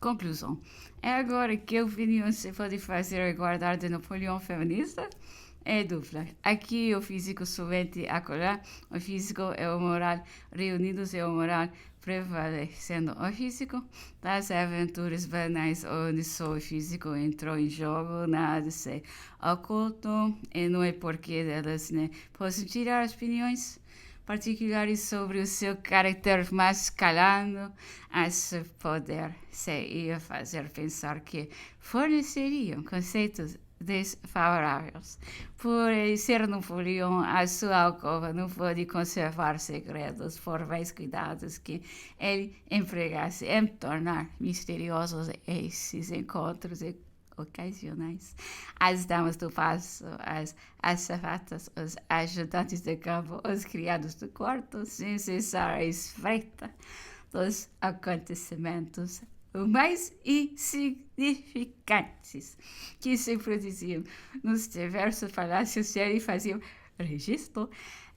Conclusão. É agora que opinião se pode fazer a guardar de Napoleão feminista? É dupla. Aqui o físico somente acolá, o físico é o moral, reunidos é o moral prevalecendo o físico. Das aventuras banais onde só o físico entrou em jogo, nada se ocultou e não é porque delas né, possam tirar as opiniões particulares sobre o seu caráter masculino, a seu poder se ia fazer pensar que forneceriam conceitos desfavoráveis. Por ele ser Napoleão, a sua alcova não pode conservar segredos por mais cuidados que ele empregasse em tornar misteriosos esses encontros ocasionais. As damas do passo, as azafatas, os ajudantes de campo, os criados do quarto, sem cessar a espreita dos acontecimentos mais insignificantes que se produziam nos diversos palácios e ele fazia registro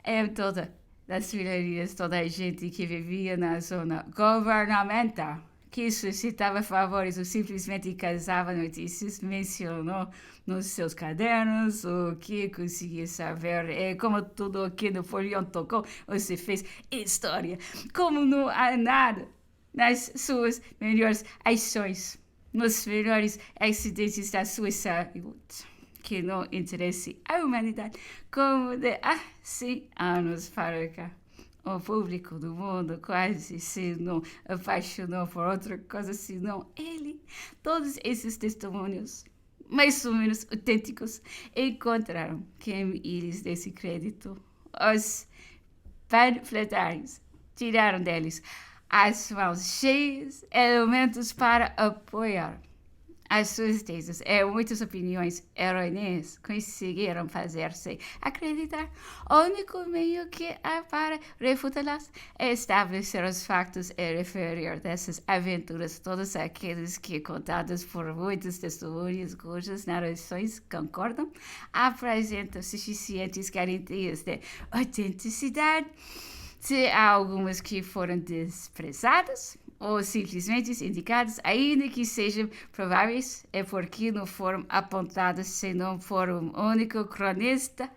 em todas as filharias, toda a gente que vivia na zona governamental que suscitava favores ou simplesmente causava notícias, mencionou nos seus cadernos o que conseguia saber. É como tudo o que Napoleão tocou, você fez história. Como não há nada nas suas melhores ações, nos melhores acidentes da sua saúde, que não interesse à humanidade, como de há 100 anos para cá. O público do mundo quase se não apaixonou por outra coisa senão ele. Todos esses testemunhos, mais ou menos autênticos, encontraram quem eles desse crédito. Os panfletários tiraram deles as mãos cheias elementos para apoiar as suas teses e muitas opiniões errôneas conseguiram fazer-se acreditar. O único meio que há para refutá-las é estabelecer os factos e referir dessas aventuras todas aqueles que, contadas por muitas testemunhas cujas narrações concordam, apresentam suficientes garantias de autenticidade. Se há algumas que foram desprezadas ou simplesmente indicadas, ainda que sejam prováveis, é porque não foram apontadas senão por um único cronista.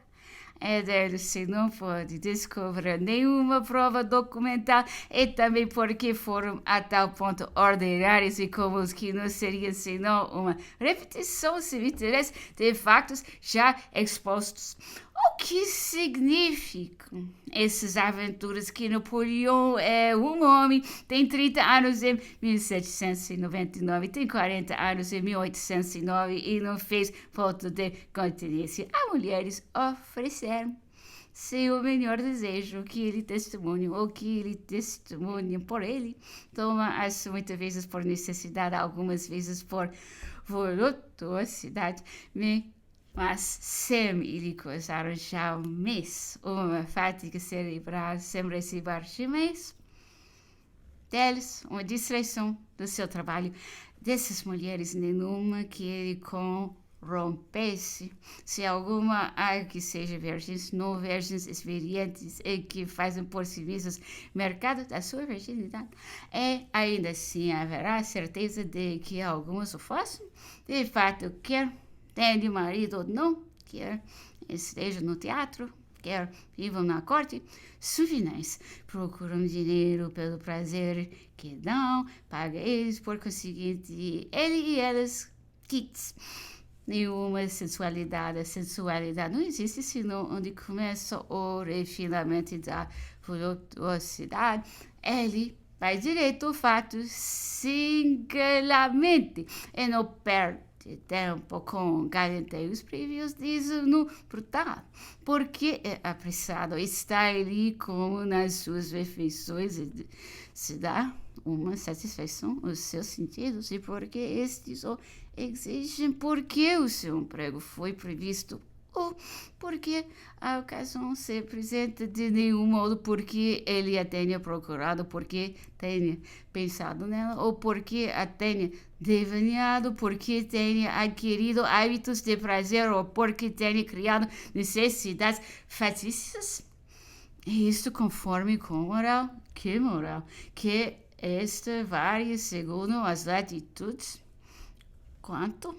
É dele se não pode descobrir nenhuma prova documental e também porque foram a tal ponto ordinários e comuns que não seria senão uma repetição sem interesse de fatos já expostos. O que significam essas aventuras que Napoleão é um homem, tem 30 anos em 1799, tem 40 anos em 1809 e não fez falta de continência. As mulheres ofereceram seu melhor desejo, que ele testemunha, ou que ele testemunha por ele. Toma-as muitas vezes por necessidade, algumas vezes por voluptuosidade, mas sem lhe causar jamais uma fadiga cerebral, sem receber jamais deles uma distração do seu trabalho. Dessas mulheres, nenhuma que ele corrompesse. Se alguma há que seja virgens, não virgens experientes e que fazem por si mesmas mercado da sua virginidade, ainda assim haverá certeza de que algumas o façam. De fato, quer tenha marido ou não, quer esteja no teatro, quer vivam na corte, suvinais procuram dinheiro pelo prazer que dão, paga eles, por conseguinte, ele e elas kits. Nenhuma sensualidade. A sensualidade não existe senão onde começa o refinamento da voluptuosidade. Ele vai direito ao fato singularmente e não perde tempo com galanteios prévios, diz no portal, porque é apressado, está ali como nas suas refeições e se dá uma satisfação aos seus sentidos e porque estes o exigem, porque o seu emprego foi previsto ou porque a ocasião se apresenta de nenhum modo, porque ele a tenha procurado, porque tenha pensado nela, ou porque a tenha devaneado, porque tenha adquirido hábitos de prazer, ou porque tenha criado necessidades fatídicas. E isso conforme com moral, que Esta varia segundo as latitudes, quanto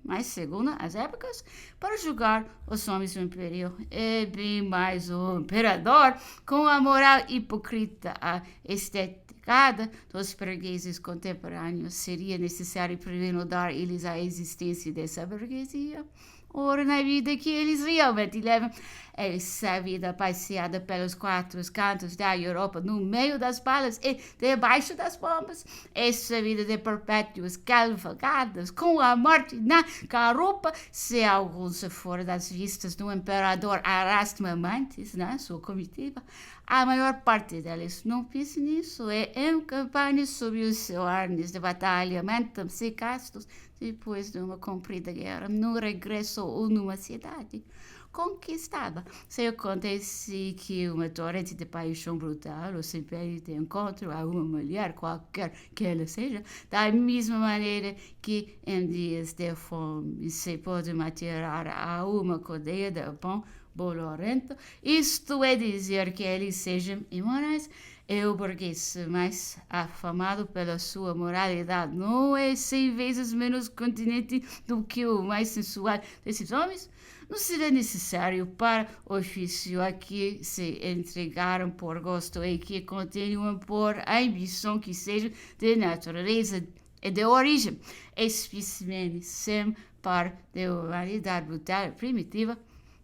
mais segundo as épocas, para julgar os homens do império. É bem mais o imperador, com a moral hipócrita, a esteticada dos burgueses contemporâneos. Seria necessário primeiro dar eles a existência dessa burguesia. Ora, na vida que eles realmente levam, essa vida passeada pelos quatro cantos da Europa, no meio das balas e debaixo das bombas, essa vida de perpétuas cavalgadas, com a morte na garupa, se algum se for das vistas do imperador arrastam amantes na sua comitiva, a maior parte deles não pensa nisso, em campanhas sob os seus arnes de batalha, mentam-se castos, depois de uma comprida guerra, no regresso ou numa cidade conquistada. Se acontece que uma torrente de paixão brutal ou se impede de encontro a uma mulher, qualquer que ela seja, da mesma maneira que em dias de fome se pode materar a uma cordeia de pão bolorento, isto é dizer que eles sejam imorais, e o burguês mais afamado pela sua moralidade não é 100 vezes menos continente do que o mais sensual desses homens? Não será necessário para o ofício a que se entregaram por gosto e que continuam por ambição que seja de natureza e de origem, especialmente sem par de humanidade brutal e primitiva,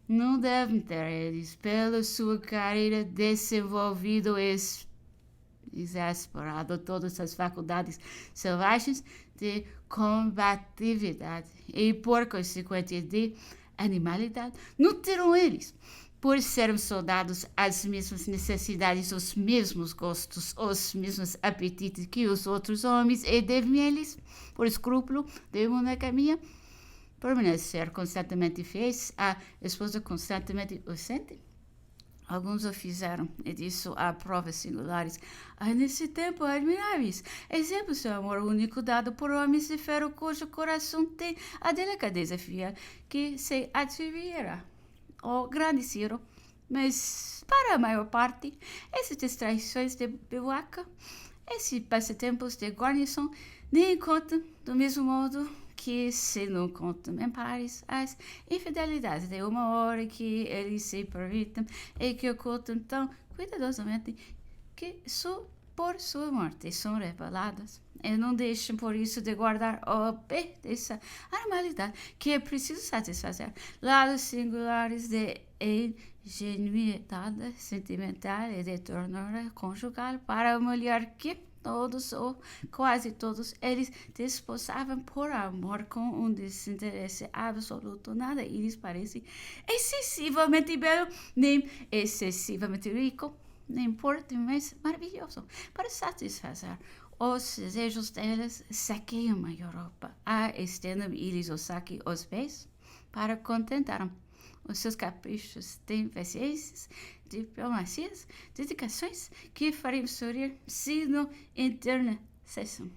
não devem ter eles, pela sua carreira, desenvolvido e exasperado todas as faculdades selvagens de combatividade e, por consequência, de animalidade. Não terão eles, por serem soldados, as mesmas necessidades, os mesmos gostos, os mesmos apetites que os outros homens, e devem eles, por escrúpulo de monogamia, permanecer constantemente fiéis à esposa constantemente ausente? Alguns o fizeram, e disso há provas singulares. Há nesse tempo admiráveis exemplos de amor único dado por homens de ferro cujo coração tem a delicadeza fiel que se atribuirá ao grande Ciro. Mas, para a maior parte, essas distrações de bivouac, esses passatempos de guarnição, nem contam do mesmo modo que se não contam em pares as infidelidades de uma hora que eles se permitem e que ocultam tão cuidadosamente que por sua morte são reveladas e não deixam por isso de guardar o pé dessa anormalidade que é preciso satisfazer. Lados singulares de ingenuidade sentimental e de ternura conjugal para a mulher que todos ou quase todos eles desposavam por amor com um desinteresse absoluto. Nada lhes parece excessivamente belo, nem excessivamente rico, nem porte mais maravilhoso para satisfazer os desejos delas. Saqueiam a Europa, estendam eles o saque aos pés para contentar os seus caprichos, têm paciências, diplomacias, dedicações que fariam sorrir se não internecessem.